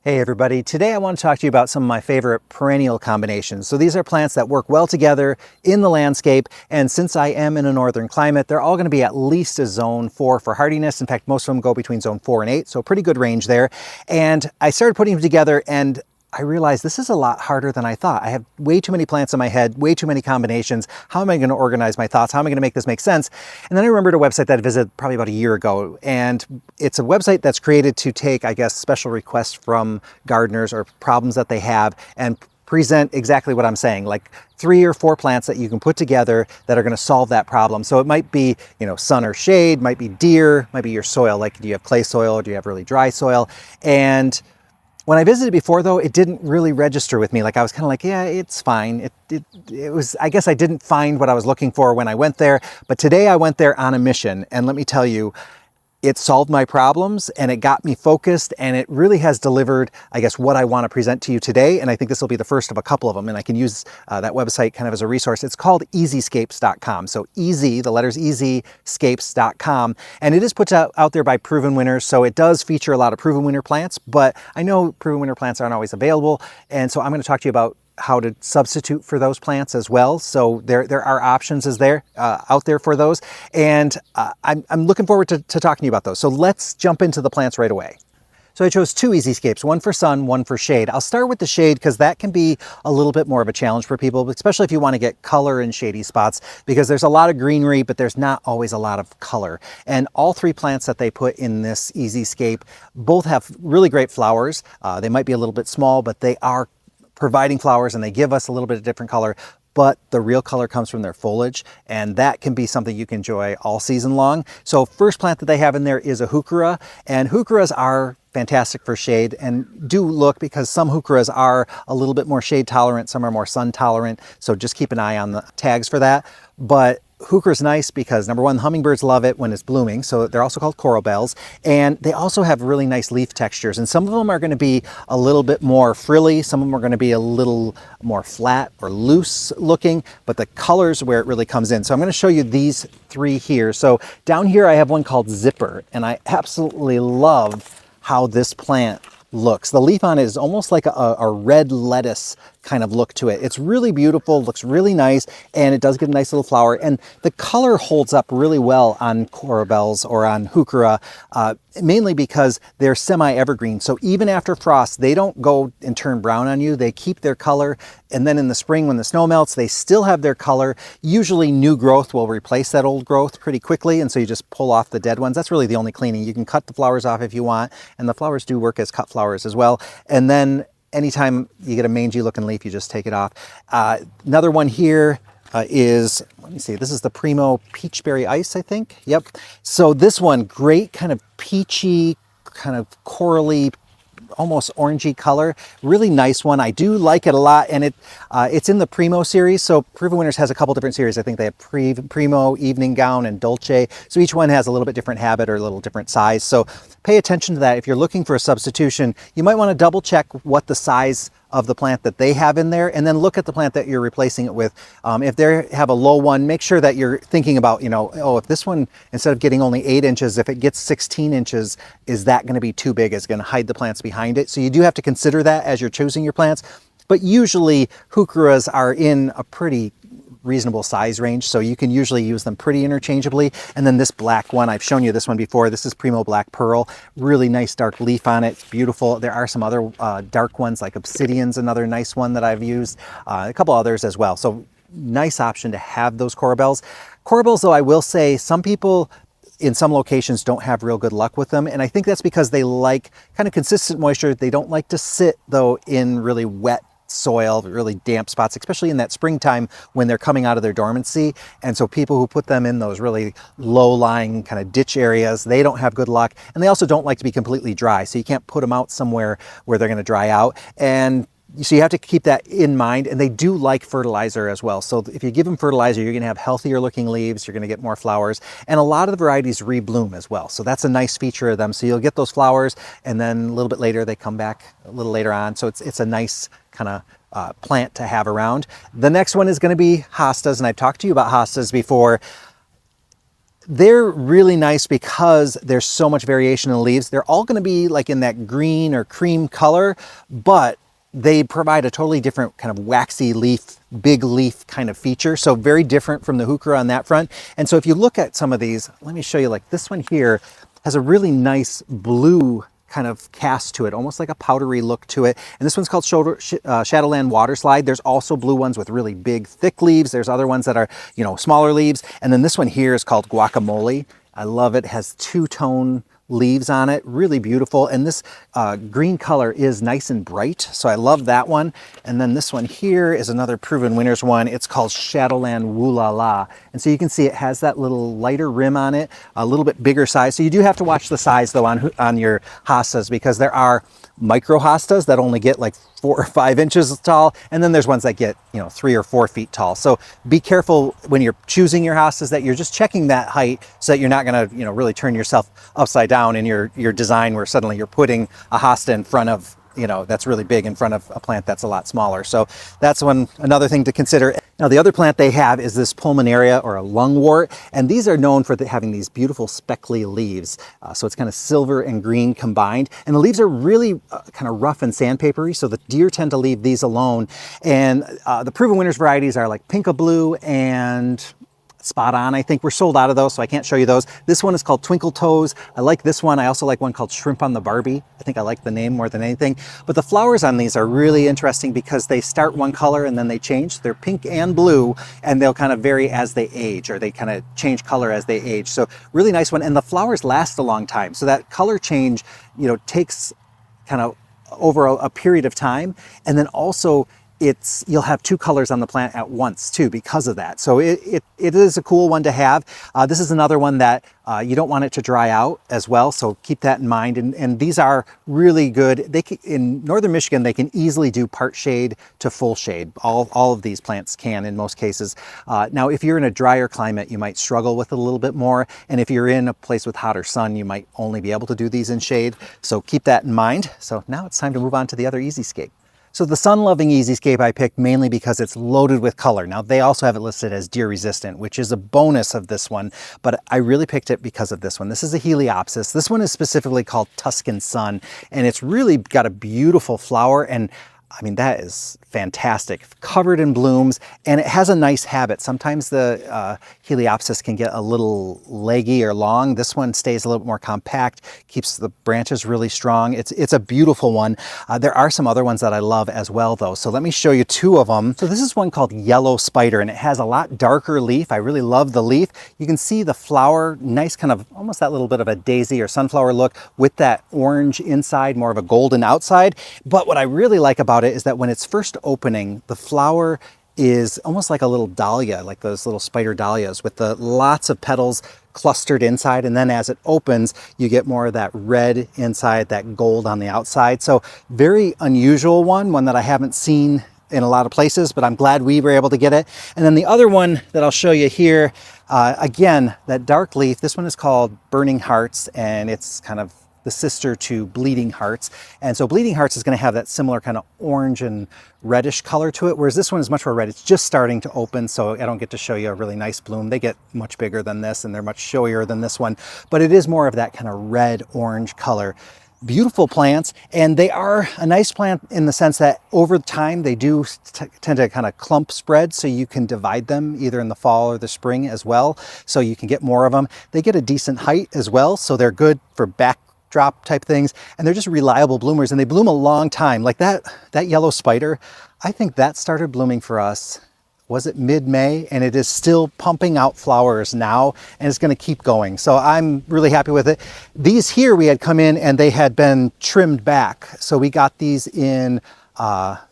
Hey everybody, today I want to talk to you about some of my favorite perennial combinations. So these are plants that work well together in the landscape, and since I am in a northern climate, they're all going to be at least a zone 4 for hardiness. In fact, most of them go between zone 4 and 8, so a pretty good range there. And I started putting them together and I realized this is a lot harder than I thought. I have way too many plants in my head, way too many combinations. How am I going to organize my thoughts? How am I going to make this make sense? And then I remembered a website that I visited probably about a year ago. And it's a website that's created to take, I guess, special requests from gardeners or problems that they have and present exactly what I'm saying, like 3 or 4 plants that you can put together that are going to solve that problem. So it might be, sun or shade, might be deer, might be your soil, like do you have clay soil or do you have really dry soil? And when I visited before though, it didn't really register with me. Like I was kind of like, yeah, it's fine. It was, I guess I didn't find what I was looking for when I went there, but today I went there on a mission. And let me tell you, it solved my problems and it got me focused, and it really has delivered, I guess, what I want to present to you today. And I think this will be the first of a couple of them, and I can use that website kind of as a resource. It's called EZscapes.com. So the letters EZscapes.com. And it is put out there by proven winners. So it does feature a lot of proven winner plants, but I know proven winner plants aren't always available. And so I'm going to talk to you about how to substitute for those plants as well. So there are options out there for those. And I'm looking forward to talking to you about those. So let's jump into the plants right away. So I chose 2 EZscapes, one for sun, one for shade. I'll start with the shade because that can be a little bit more of a challenge for people, especially if you want to get color in shady spots, because there's a lot of greenery, but there's not always a lot of color. And all 3 plants that they put in this EZscape both have really great flowers. They might be a little bit small, but they are providing flowers and they give us a little bit of different color, but the real color comes from their foliage, and that can be something you can enjoy all season long. So first plant that they have in there is a Heuchera, and Heucheras are fantastic for shade, and do look, because some Heucheras are a little bit more shade tolerant, some are more sun tolerant, so just keep an eye on the tags for that. But Heuchera is nice because, number one, hummingbirds love it when it's blooming, so they're also called coral bells, and they also have really nice leaf textures, and some of them are going to be a little bit more frilly, some of them are going to be a little more flat or loose looking, but the colors where it really comes in. So I'm going to show you these 3 here. So down here I have one called Zipper, and I absolutely love how this plant looks. The leaf on it is almost like a red lettuce kind of look to it. It's really beautiful, looks really nice, and it does get a nice little flower. And the color holds up really well on coral bells or on Heuchera, mainly because they're semi-evergreen. So even after frost, they don't go and turn brown on you. They keep their color. And then in the spring, when the snow melts, they still have their color. Usually new growth will replace that old growth pretty quickly. And so you just pull off the dead ones. That's really the only cleaning. You can cut the flowers off if you want. And the flowers do work as cut flowers as well. And then anytime you get a mangy looking leaf, you just take it off. Another one here is, let me see, this is the Primo Peachberry Ice, I think. Yep. So this one, great kind of peachy, kind of corally, almost orangey color. Really nice one. I do like it a lot, and it's in the Primo series. So Proven Winners has a couple different series. I think they have Primo, Evening Gown, and Dolce. So each one has a little bit different habit or a little different size. So pay attention to that. If you're looking for a substitution, you might want to double check what the size of the plant that they have in there, and then look at the plant that you're replacing it with. If they have a low one, make sure that you're thinking about, oh, if this one, instead of getting only 8 inches, if it gets 16 inches, is that going to be too big? Is it going to hide the plants behind it? So you do have to consider that as you're choosing your plants. But usually Heucheras are in a pretty reasonable size range, so you can usually use them pretty interchangeably. And then this black one, I've shown you this one before. This is Primo Black Pearl. Really nice dark leaf on it. It's beautiful. There are some other dark ones, like Obsidian's another nice one that I've used. A couple others as well. So nice option to have those coral bells. Coral bells, though, I will say, some people in some locations don't have real good luck with them, and I think that's because they like kind of consistent moisture. They don't like to sit, though, in really wet soil, really damp spots, especially in that springtime when they're coming out of their dormancy. And so people who put them in those really low-lying kind of ditch areas, they don't have good luck. And they also don't like to be completely dry, so you can't put them out somewhere where they're going to dry out. And so you have to keep that in mind, and they do like fertilizer as well. So if you give them fertilizer, you're going to have healthier looking leaves, you're going to get more flowers, and a lot of the varieties rebloom as well. So that's a nice feature of them. So you'll get those flowers, and then a little bit later they come back a little later on. So it's a nice kind of plant to have around. The next one is going to be hostas, and I've talked to you about hostas before. They're really nice because there's so much variation in the leaves. They're all going to be like in that green or cream color, but they provide a totally different kind of waxy leaf, big leaf kind of feature. So very different from the Heuchera on that front. And so if you look at some of these, let me show you, like this one here has a really nice blue kind of cast to it, almost like a powdery look to it. And this one's called Shadowland Waterside. There's also blue ones with really big, thick leaves. There's other ones that are, you know, smaller leaves. And then this one here is called Guacamole. I love it. It has two-tone leaves on it, really beautiful. And this green color is nice and bright, so I love that one. And then this one here is another Proven Winners one. It's called Shadowland Woo La La. And so you can see it has that little lighter rim on it, a little bit bigger size. So you do have to watch the size though on your hostas, because there are micro hostas that only get like 4 or 5 inches tall, and then there's ones that get, you know, 3 or 4 feet tall. So be careful when you're choosing your hostas that you're just checking that height, so that you're not going to, you know, really turn yourself upside down in your design, where suddenly you're putting a hosta in front of, you know, that's really big in front of a plant that's a lot smaller. So that's another thing to consider. Now the other plant they have is this Pulmonaria, or a lungwort, and these are known for having these beautiful speckly leaves. So it's kind of silver and green combined, and the leaves are really kind of rough and sandpapery, so the deer tend to leave these alone. And the Proven Winners varieties are like Pinka Blue and Spot On. I think we're sold out of those, so I can't show you those. This one is called Twinkle Toes. I like this one. I also like one called Shrimp on the Barbie. I think I like the name more than anything. But the flowers on these are really interesting because they start one color and then they change. They're pink and blue, and they'll kind of vary as they age, or they kind of change color as they age. So really nice one. And the flowers last a long time. So that color change, you know, takes kind of over a period of time. And then also you'll have 2 colors on the plant at once too, because of that. So it is a cool one to have. This is another one that you don't want it to dry out as well, so keep that in mind. And these are really good. In northern Michigan, they can easily do part shade to full shade. All of these plants can in most cases. Now, if you're in a drier climate, you might struggle with it a little bit more. And if you're in a place with hotter sun, you might only be able to do these in shade. So keep that in mind. So now it's time to move on to the other EZscape. So the sun-loving EZscape I picked mainly because it's loaded with color. Now they also have it listed as deer resistant, which is a bonus of this one, but I really picked it because of this one. This is a Heliopsis. This one is specifically called Tuscan Sun, and it's really got a beautiful flower, and I mean, that is fantastic, covered in blooms, and it has a nice habit. Sometimes the Heliopsis can get a little leggy or long. This one stays a little bit more compact, keeps the branches really strong. It's a beautiful one. There are some other ones that I love as well though, so let me show you 2 of them. So this is one called Yellow Spider, and it has a lot darker leaf. I really love the leaf. You can see the flower, nice kind of almost that little bit of a daisy or sunflower look with that orange inside, more of a golden outside. But what I really like about it is that when it's first opening, the flower is almost like a little dahlia, like those little spider dahlias with the lots of petals clustered inside, and then as it opens you get more of that red inside, that gold on the outside. So very unusual one that I haven't seen in a lot of places, but I'm glad we were able to get it. And then the other one that I'll show you here, again, that dark leaf, this one is called Burning Hearts, and it's kind of the sister to Bleeding Hearts. And so Bleeding Hearts is going to have that similar kind of orange and reddish color to it, whereas this one is much more red. It's just starting to open, so I don't get to show you a really nice bloom. They get much bigger than this, and they're much showier than this one, but it is more of that kind of red-orange color. Beautiful plants, and they are a nice plant in the sense that over time they do tend to kind of clump spread, so you can divide them either in the fall or the spring as well, so you can get more of them. They get a decent height as well, so they're good for backdrop type things, and they're just reliable bloomers, and they bloom a long time. Like that yellow spider, I think that started blooming for us, was it mid-May, and it is still pumping out flowers now, and it's going to keep going. So I'm really happy with it. These here we had come in and they had been trimmed back, so we got these in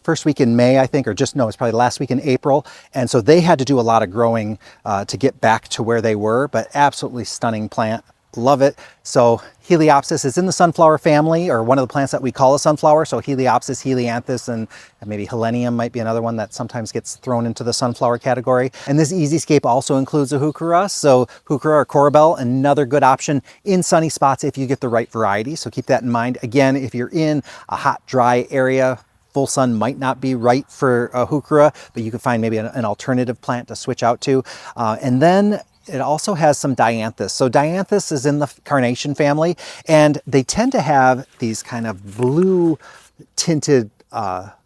first week in May, I think, or just no, it's probably the last week in April, and so they had to do a lot of growing to get back to where they were, but absolutely stunning plant. Love it. So Heliopsis is in the sunflower family, or one of the plants that we call a sunflower. So Heliopsis, Helianthus, and maybe Helenium might be another one that sometimes gets thrown into the sunflower category. And this EZscape also includes a Heuchera. So Heuchera or Corabelle, another good option in sunny spots if you get the right variety. So keep that in mind. Again, if you're in a hot, dry area, full sun might not be right for a Heuchera, but you can find maybe an alternative plant to switch out to. And then it also has some dianthus. So dianthus is in the carnation family, and they tend to have these kind of blue tinted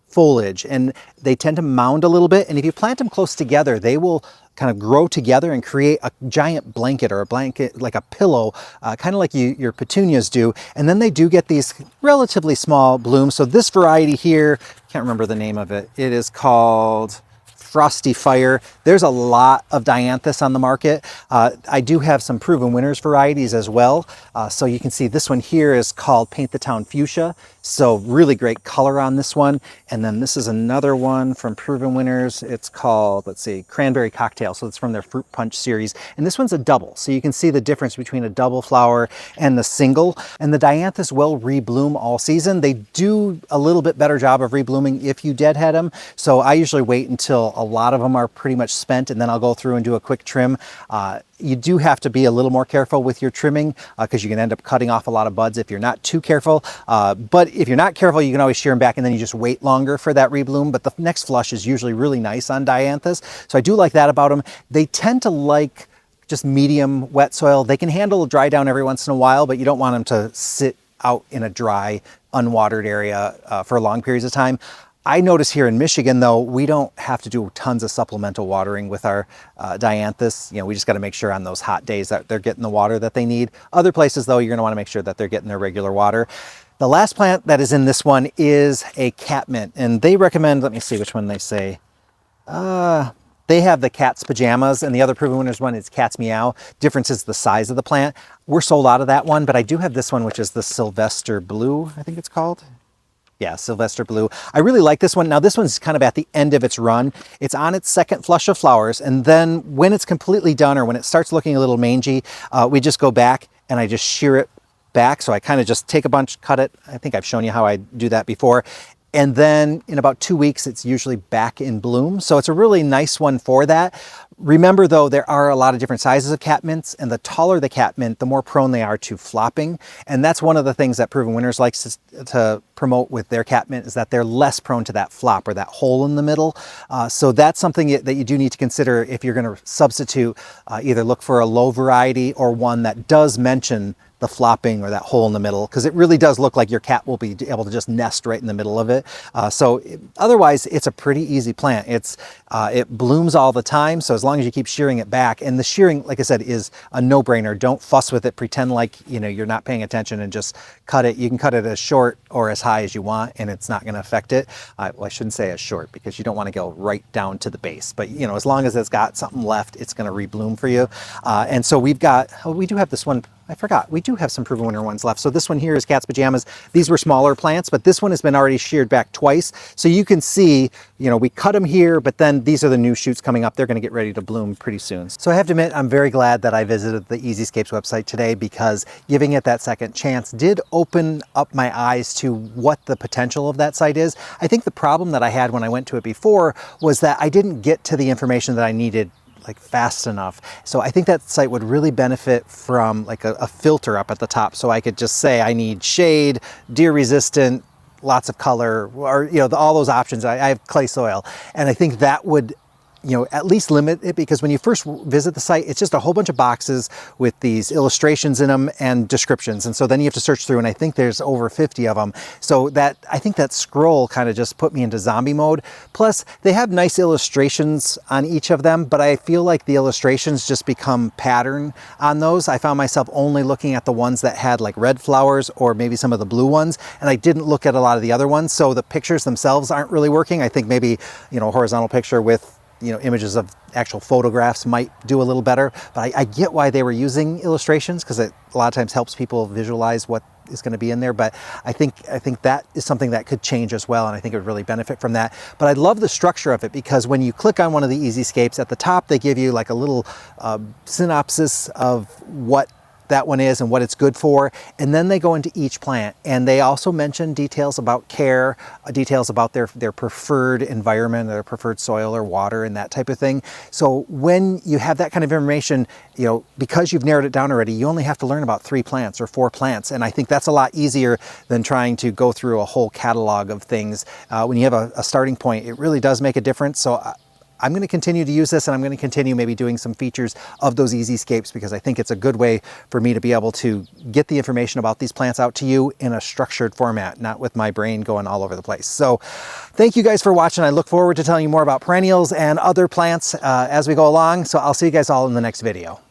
foliage, and they tend to mound a little bit. And if you plant them close together, they will kind of grow together and create a giant blanket, or a blanket like a pillow, kind of like your petunias do. And then they do get these relatively small blooms. So this variety here, can't remember the name of it. It is called Frosty Fire. There's a lot of dianthus on the market. I do have some proven winners varieties as well. So you can see this one here is called Paint the Town Fuchsia. So really great color on this one. And then this is another one from proven winners. It's called, let's see, Cranberry Cocktail. So it's from their Fruit Punch series. And this one's a double. So you can see the difference between a double flower and the single. And the dianthus will rebloom all season. They do a little bit better job of reblooming if you deadhead them. So I usually wait until a lot of them are pretty much spent, and then I'll go through and do a quick trim. You do have to be a little more careful with your trimming because you can end up cutting off a lot of buds if you're not too careful. But if you're not careful, you can always shear them back, and then you just wait longer for that rebloom. But the next flush is usually really nice on dianthus. So I do like that about them. They tend to like just medium wet soil. They can handle a dry down every once in a while, but you don't want them to sit out in a dry, unwatered area for long periods of time. I notice here in Michigan, though, we don't have to do tons of supplemental watering with our dianthus. You know, we just got to make sure on those hot days that they're getting the water that they need. Other places, though, you're going to want to make sure that they're getting their regular water. The last plant that is in this one is a catmint, and they recommend, let me see which one they say. They have the Cat's Pajamas, and the other proven winners one is Cat's Meow. Difference is the size of the plant. We're sold out of that one, but I do have this one, which is the Sylvester Blue, I think it's called. Yeah, Sylvester Blue. I really like this one. Now this one's kind of at the end of its run. It's on its second flush of flowers, and then when it's completely done, or when it starts looking a little mangy, we just go back and I just shear it back. So I kind of just take a bunch, cut it. I think I've shown you how I do that before. And then in about 2 weeks, it's usually back in bloom. So it's a really nice one for that. Remember though, there are a lot of different sizes of catmints, and the taller the catmint, the more prone they are to flopping. And that's one of the things that Proven Winners likes to promote with their catmint, is that they're less prone to that flop or that hole in the middle. So that's something that you do need to consider if you're going to substitute. Either look for a low variety or one that does mention the flopping or that hole in the middle, because it really does look like your cat will be able to just nest right in the middle of it. Otherwise, it's a pretty easy plant. It blooms all the time, so as long as you keep shearing it back, and the shearing, like I said, is a no-brainer. Don't fuss with it. Pretend like you're not paying attention and just cut it. You can cut it as short or as high as you want, and it's not going to affect it. Well, I shouldn't say as short, because you don't want to go right down to the base. But as long as it's got something left, it's going to rebloom for you. And so we do have this one. I forgot, we do have some Proven Winner ones left. So this one here is Cat's Pajamas. These were smaller plants, but this one has been already sheared back twice. So you can see, we cut them here, but then these are the new shoots coming up. They're going to get ready to bloom pretty soon. So I have to admit, I'm very glad that I visited the EZscapes website today, because giving it that second chance did open up my eyes to what the potential of that site is. I think the problem that I had when I went to it before was that I didn't get to the information that I needed fast enough. So I think that site would really benefit from a filter up at the top, so I could just say I need shade, deer resistant, lots of color, or all those options. I have clay soil, and I think that would at least limit it, because when you first visit the site, it's just a whole bunch of boxes with these illustrations in them and descriptions. And so then you have to search through, and I think there's over 50 of them. So I think that scroll kind of just put me into zombie mode. Plus, they have nice illustrations on each of them, but I feel like the illustrations just become pattern on those. I found myself only looking at the ones that had red flowers, or maybe some of the blue ones, and I didn't look at a lot of the other ones. So the pictures themselves aren't really working. I think maybe, a horizontal picture with images of actual photographs might do a little better, but I get why they were using illustrations, because it a lot of times helps people visualize what is going to be in there. But I think that is something that could change as well, and I think it would really benefit from that. But I love the structure of it, because when you click on one of the EZscapes at the top, they give you a little synopsis of what that one is and what it's good for, and then they go into each plant, and they also mention details about care, details about their preferred environment, their preferred soil or water, and that type of thing. So when you have that kind of information, because you've narrowed it down already, you only have to learn about 3 plants or 4 plants, and I think that's a lot easier than trying to go through a whole catalog of things. When you have a starting point, it really does make a difference. So I'm going to continue to use this, and I'm going to continue maybe doing some features of those EZscapes, because I think it's a good way for me to be able to get the information about these plants out to you in a structured format, not with my brain going all over the place. So thank you guys for watching. I look forward to telling you more about perennials and other plants as we go along. So I'll see you guys all in the next video.